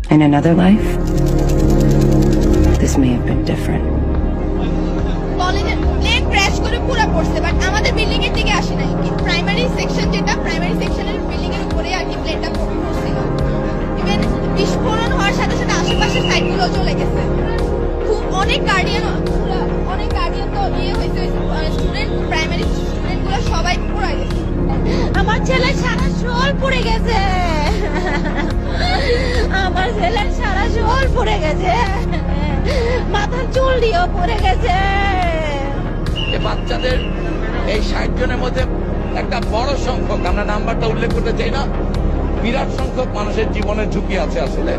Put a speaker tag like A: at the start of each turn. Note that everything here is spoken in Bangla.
A: In another life, this may have been different.
B: কলেজের প্লেন ক্র্যাশ করে পুরো পড়ছে, বাট আমাদের বিল্ডিং এর দিকে আসে নাই। প্রাইমারি সেকশন, যেটা প্রাইমারি সেকশনের বিল্ডিং এর উপরে আর কি প্লেনটা পড়ছিল। ইভেন বিস্ফোরণ হওয়ার সাথে সাথে আশেপাশের সাইডগুলো চলে গেছে। খুব অনেক গার্ডিয়ান তো হয়েছে, স্টুডেন্ট প্রাইমারি স্টুডেন্ট গুলো সবাই পড়ে গেছে। আমার ছেলে সারা শোল পড়ে গেছে, আমার ছেলের সারা শোল পড়ে গেছে, মাথার চুল দিয়েও পড়ে গেছে।
C: বাচ্চাদের এই 60 জনের মধ্যে একটা বড় সংখ্যক, আমরা নাম্বারটা উল্লেখ করতে চাই না, বিরাট সংখ্যক মানুষের জীবনের ঝুঁকি আছে আসলে।